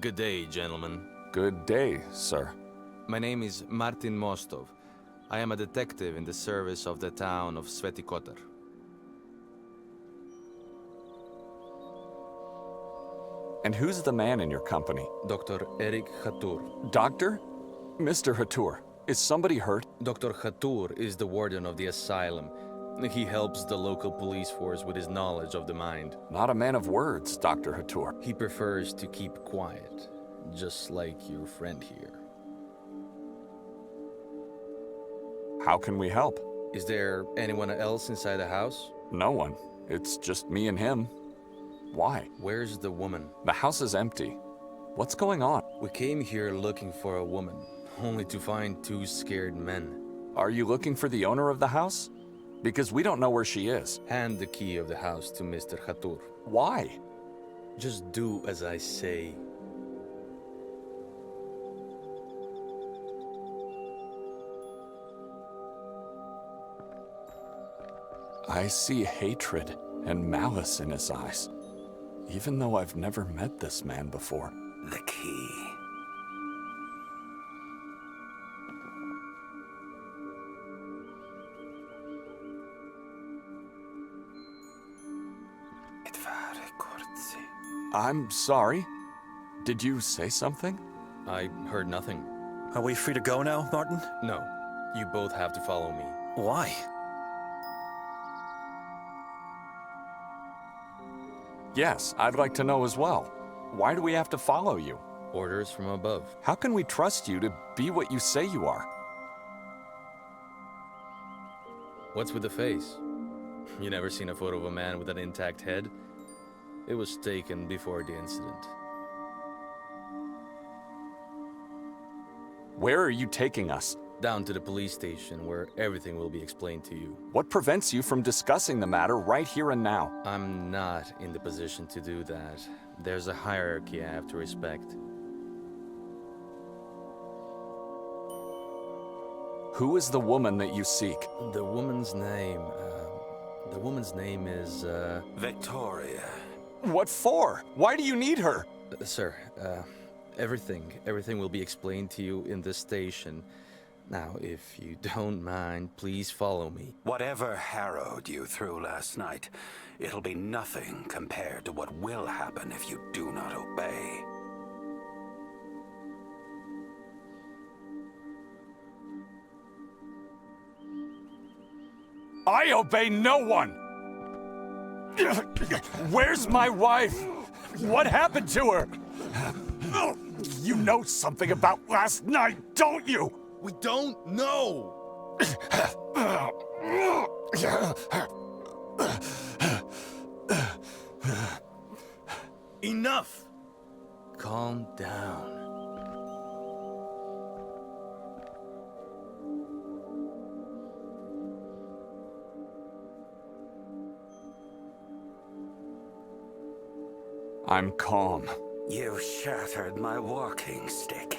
Good day, gentlemen. Good day, sir. My name is Martin Mostov. I am a detective in the service of the town of Sveti Kotar. And who's the man in your company? Dr. Erik Hatur. Doctor? Mr. Hatur, is somebody hurt? Dr. Hatur is the warden of the asylum. He helps the local police force with his knowledge of the mind. Not a man of words, Dr. Hatur. He prefers to keep quiet, just like your friend here. How can we help? Is there anyone else inside the house? No one. It's just me and him. Why? Where's the woman? The house is empty. What's going on? We came here looking for a woman, only to find two scared men. Are you looking for the owner of the house? Because we don't know where she is. Hand the key of the house to Mr. Hatur. Why? Just do as I say. I see hatred and malice in his eyes, even though I've never met this man before. The key. I'm sorry. Did you say something? I heard nothing. Are we free to go now, Martin? No, you both have to follow me. Why? Yes, I'd like to know as well. Why do we have to follow you? Orders from above. How can we trust you to be what you say you are? What's with the face? You never seen a photo of a man with an intact head? It was taken before the incident. Where are you taking us? Down to the police station, where everything will be explained to you. What prevents you from discussing the matter right here and now? I'm not in the position to do that. There's a hierarchy I have to respect. Who is the woman that you seek? The woman's name is, Victoria. What for? Why do you need her? Sir, everything will be explained to you in the station. Now, if you don't mind, please follow me. Whatever harrowed you through last night, it'll be nothing compared to what will happen if you do not obey. I obey no one! Where's my wife? What happened to her? You know something about last night, don't you? We don't know! Enough! Calm down. I'm calm. You shattered my walking stick.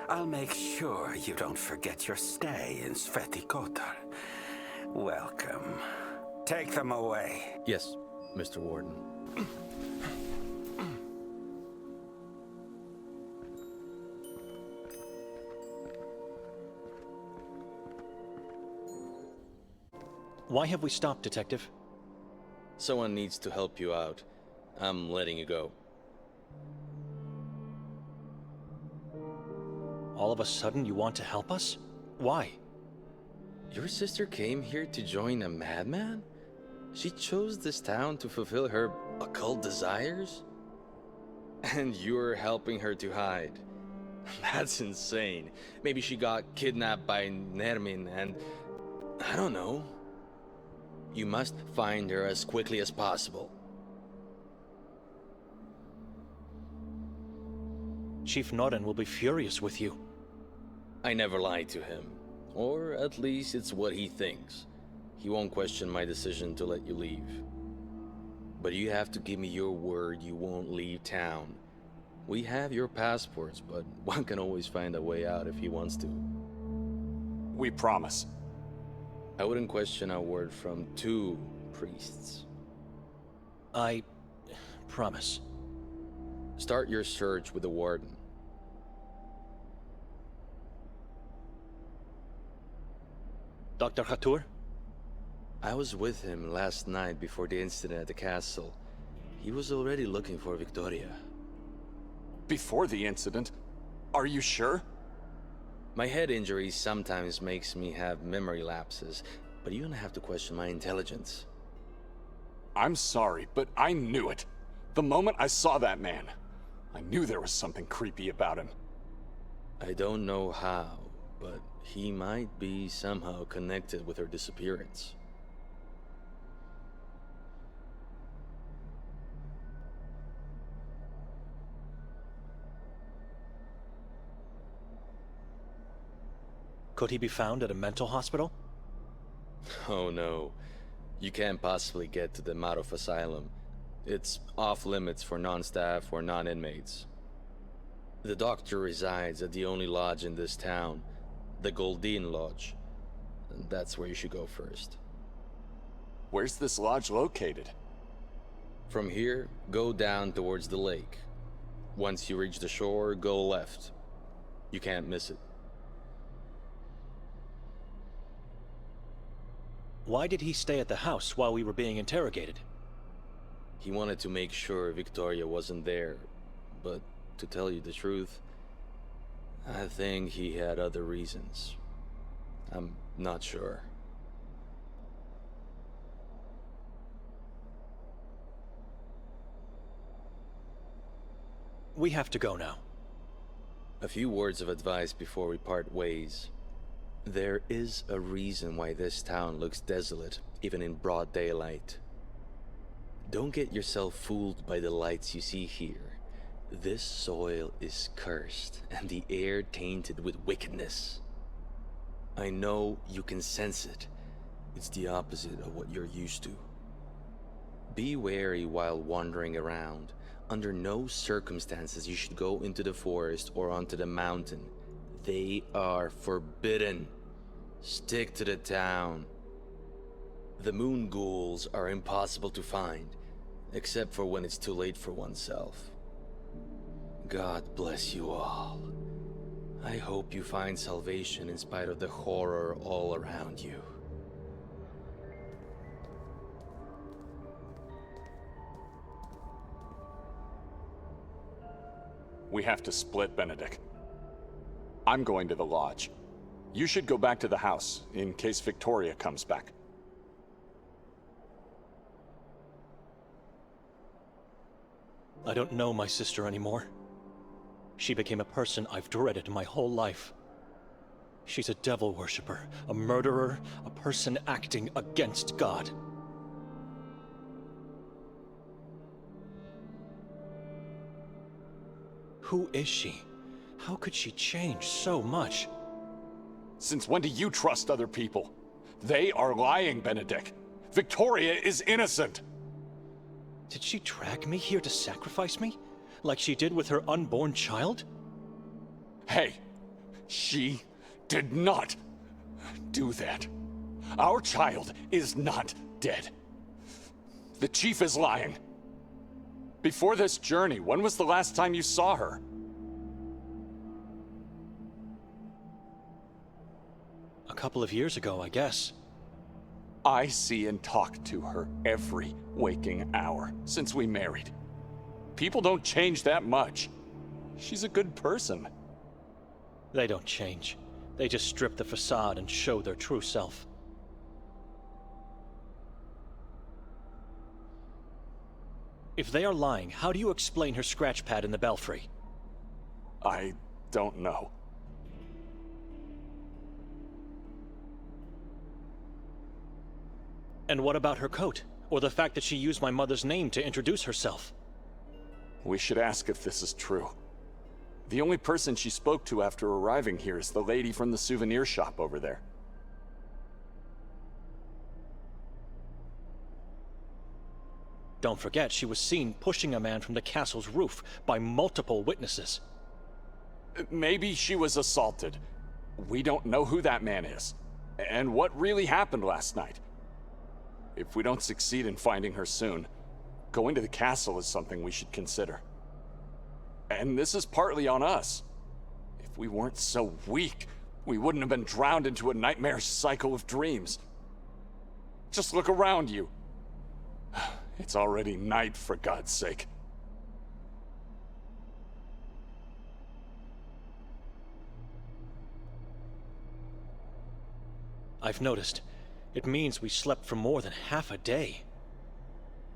I'll make sure you don't forget your stay in Sveti Kotar. Welcome. Take them away. Yes, Mr. Warden. Why have we stopped, Detective? Someone needs to help you out. I'm letting you go. All of a sudden you want to help us? Why? Your sister came here to join a madman? She chose this town to fulfill her occult desires? And you're helping her to hide. That's insane. Maybe she got kidnapped by Nermin and... I don't know. You must find her as quickly as possible. Chief Noren will be furious with you. I never lied to him. Or at least it's what he thinks. He won't question my decision to let you leave. But you have to give me your word you won't leave town. We have your passports, but one can always find a way out if he wants to. We promise. I wouldn't question a word from two priests. I promise. Start your search with the warden. Dr. Khatur? I was with him last night before the incident at the castle. He was already looking for Victoria. Before the incident? Are you sure? My head injury sometimes makes me have memory lapses, but you don't have to question my intelligence. I'm sorry, but I knew it. The moment I saw that man, I knew there was something creepy about him. I don't know how, but he might be somehow connected with her disappearance. Could he be found at a mental hospital? Oh no, you can't possibly get to the Marov Asylum. It's off limits for non-staff or non-inmates. The doctor resides at the only lodge in this town, the Goldine Lodge. That's where you should go first. Where's this lodge located? From here, go down towards the lake. Once you reach the shore, go left. You can't miss it. Why did he stay at the house while we were being interrogated? He wanted to make sure Victoria wasn't there, but to tell you the truth, I think he had other reasons. I'm not sure. We have to go now. A few words of advice before we part ways. There is a reason why this town looks desolate, even in broad daylight. Don't get yourself fooled by the lights you see here. This soil is cursed, and the air tainted with wickedness. I know you can sense it. It's the opposite of what you're used to. Be wary while wandering around. Under no circumstances you should go into the forest or onto the mountain. They are forbidden. Stick to the town. The moon ghouls are impossible to find, except for when it's too late for oneself. God bless you all. I hope you find salvation in spite of the horror all around you. We have to split, Benedict. I'm going to the lodge. You should go back to the house, in case Victoria comes back. I don't know my sister anymore. She became a person I've dreaded my whole life. She's a devil worshipper, a murderer, a person acting against God. Who is she? How could she change so much? Since when do you trust other people? They are lying, Benedict. Victoria is innocent. Did she drag me here to sacrifice me? Like she did with her unborn child? Hey, she did not do that. Our child is not dead. The chief is lying. Before this journey, when was the last time you saw her? A couple of years ago, I guess. I see and talk to her every waking hour since we married. People don't change that much. She's a good person. They don't change. They just strip the facade and show their true self. If they are lying, how do you explain her scratch pad in the belfry? I don't know. And what about her coat? Or the fact that she used my mother's name to introduce herself? We should ask if this is true. The only person she spoke to after arriving here is the lady from the souvenir shop over there. Don't forget, she was seen pushing a man from the castle's roof by multiple witnesses. Maybe she was assaulted. We don't know who that man is, and what really happened last night. If we don't succeed in finding her soon, going to the castle is something we should consider. And this is partly on us. If we weren't so weak, we wouldn't have been drowned into a nightmare cycle of dreams. Just look around you. It's already night, for God's sake. I've noticed. It means we slept for more than half a day.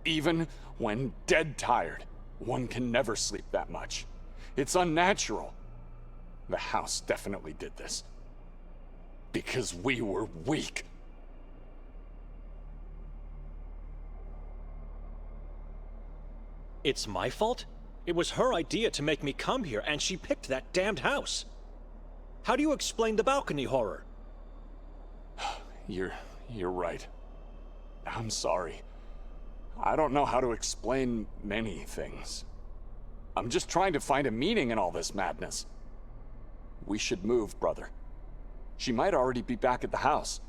Even when dead tired, one can never sleep that much. It's unnatural. The house definitely did this. Because we were weak. It's my fault? It was her idea to make me come here, and she picked that damned house. How do you explain the balcony horror? You're right. I'm sorry. I don't know how to explain many things. I'm just trying to find a meaning in all this madness. We should move, brother. She might already be back at the house,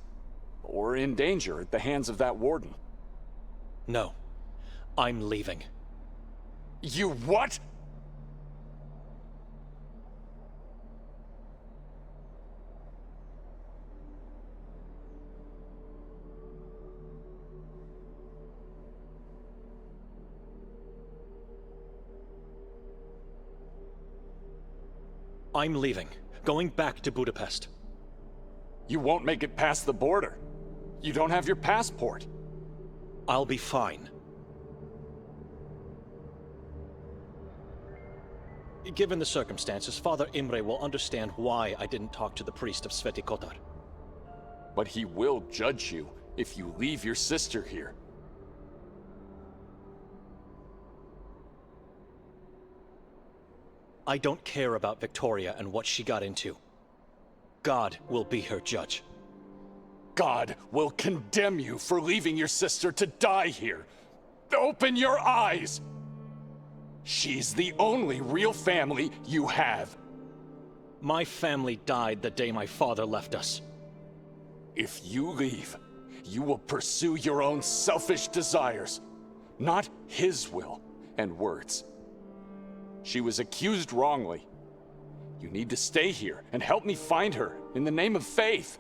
or in danger at the hands of that warden. No. I'm leaving. You what? I'm leaving. Going back to Budapest. You won't make it past the border. You don't have your passport. I'll be fine. Given the circumstances, Father Imre will understand why I didn't talk to the priest of Sveti Kotar. But he will judge you if you leave your sister here. I don't care about Victoria and what she got into. God will be her judge. God will condemn you for leaving your sister to die here. Open your eyes! She's the only real family you have. My family died the day my father left us. If you leave, you will pursue your own selfish desires, not his will and words. She was accused wrongly. You need to stay here and help me find her in the name of faith.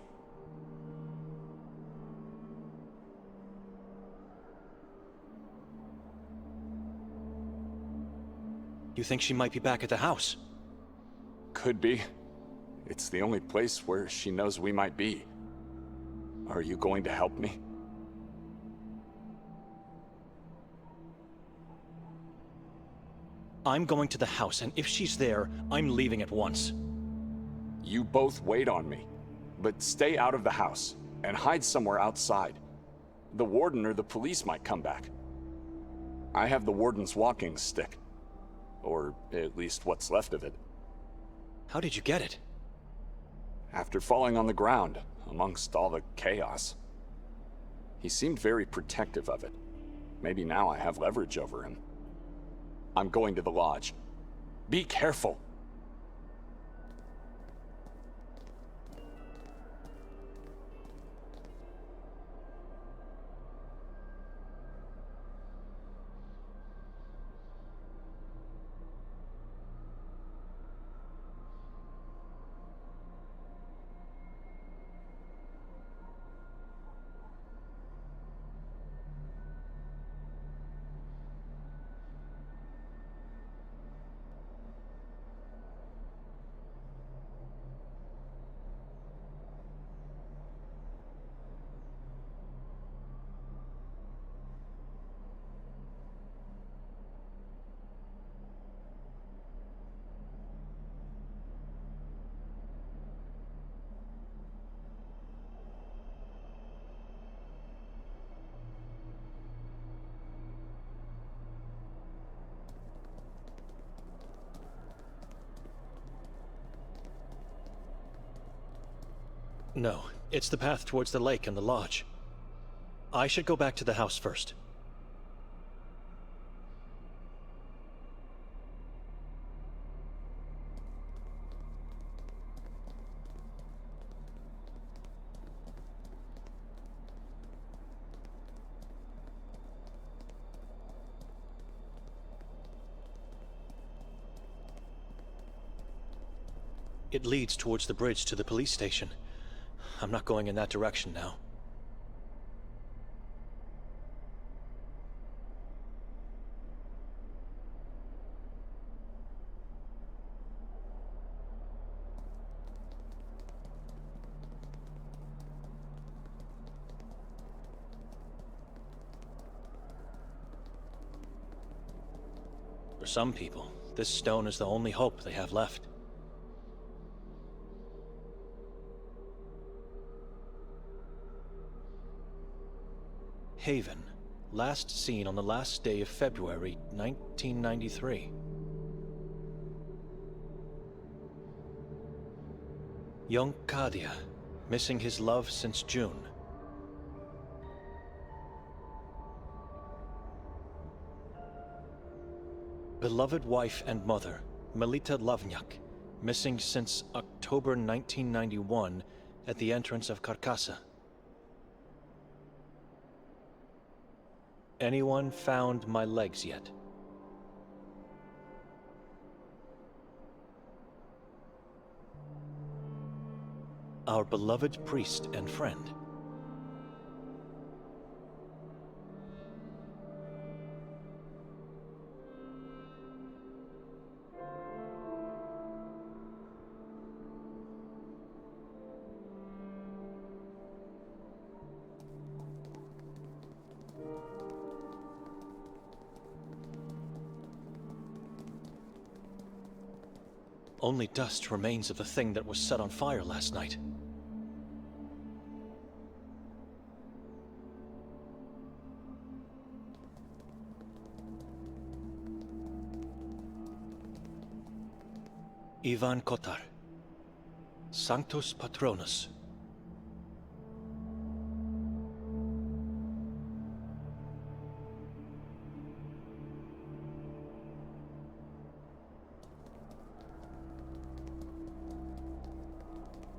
You think she might be back at the house? Could be. It's the only place where she knows we might be. Are you going to help me? I'm going to the house, and if she's there, I'm leaving at once. You both wait on me, but stay out of the house and hide somewhere outside. The warden or the police might come back. I have the warden's walking stick, or at least what's left of it. How did you get it? After falling on the ground, amongst all the chaos. He seemed very protective of it. Maybe now I have leverage over him. I'm going to the lodge. Be careful. No, it's the path towards the lake and the lodge. I should go back to the house first. It leads towards the bridge to the police station. I'm not going in that direction now. For some people, this stone is the only hope they have left. Haven, last seen on the last day of February, 1993. Young Kadia, missing his love since June. Beloved wife and mother, Melita Lavnyak, missing since October 1991 at the entrance of Carcassa. Anyone found my legs yet? Our beloved priest and friend. Only dust remains of the thing that was set on fire last night. Ivan Kotar, Sanctus Patronus.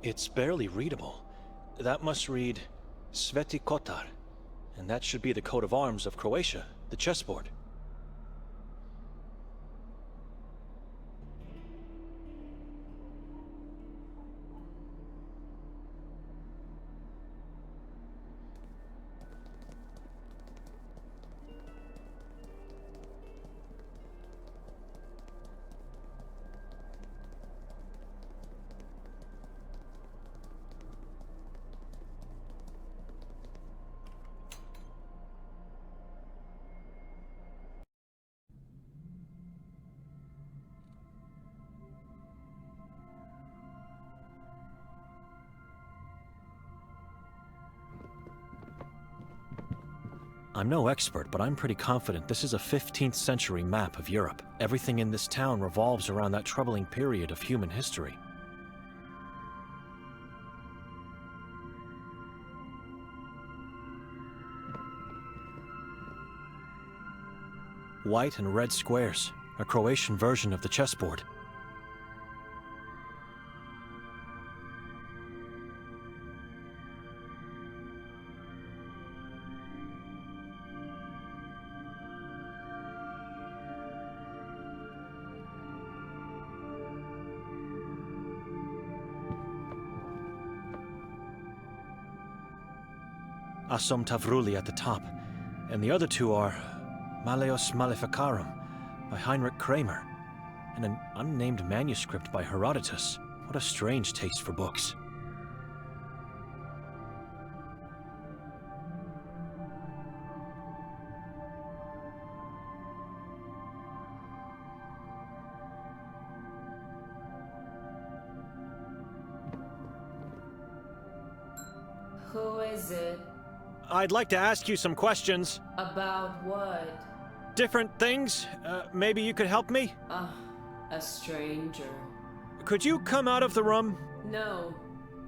It's barely readable. That must read Sveti Kotar, and that should be the coat of arms of Croatia, the chessboard. I'm no expert, but I'm pretty confident this is a 15th century map of Europe. Everything in this town revolves around that troubling period of human history. White and red squares, a Croatian version of the chessboard. Asom Tavruli at the top, and the other two are Maleos Maleficarum by Heinrich Kramer, and an unnamed manuscript by Herodotus. What a strange taste for books. Who is it? I'd like to ask you some questions. About what? Different things. Maybe you could help me? A stranger. Could you come out of the room? No,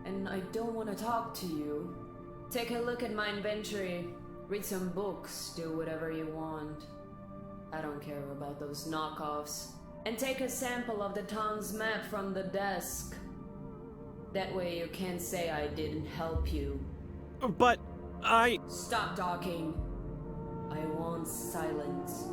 and I don't want to talk to you. Take a look at my inventory. Read some books, do whatever you want. I don't care about those knockoffs. And take a sample of the town's map from the desk. That way you can't say I didn't help you. But Stop talking. I want silence.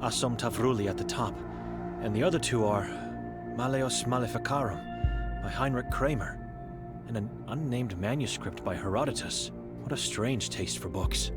Assum Tavruli at the top, and the other two are Maleus Maleficarum by Heinrich Kramer, and an unnamed manuscript by Herodotus. What a strange taste for books.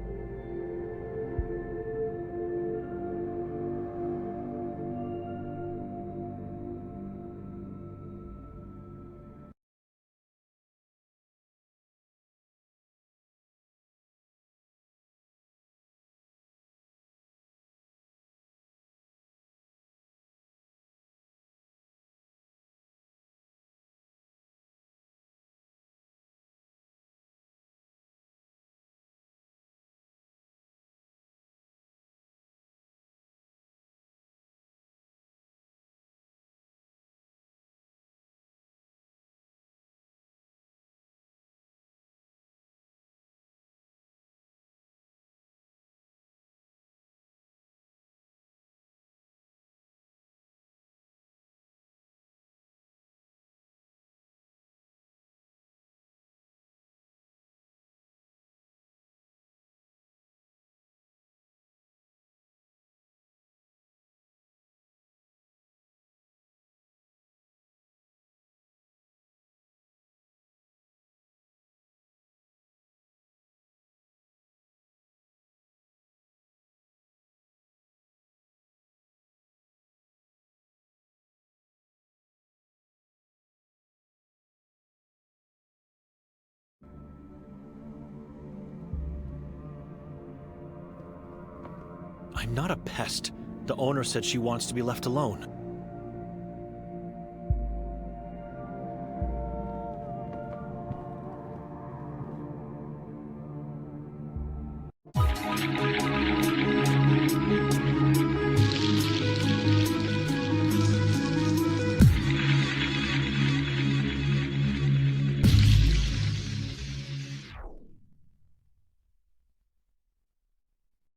I'm not a pest. The owner said she wants to be left alone.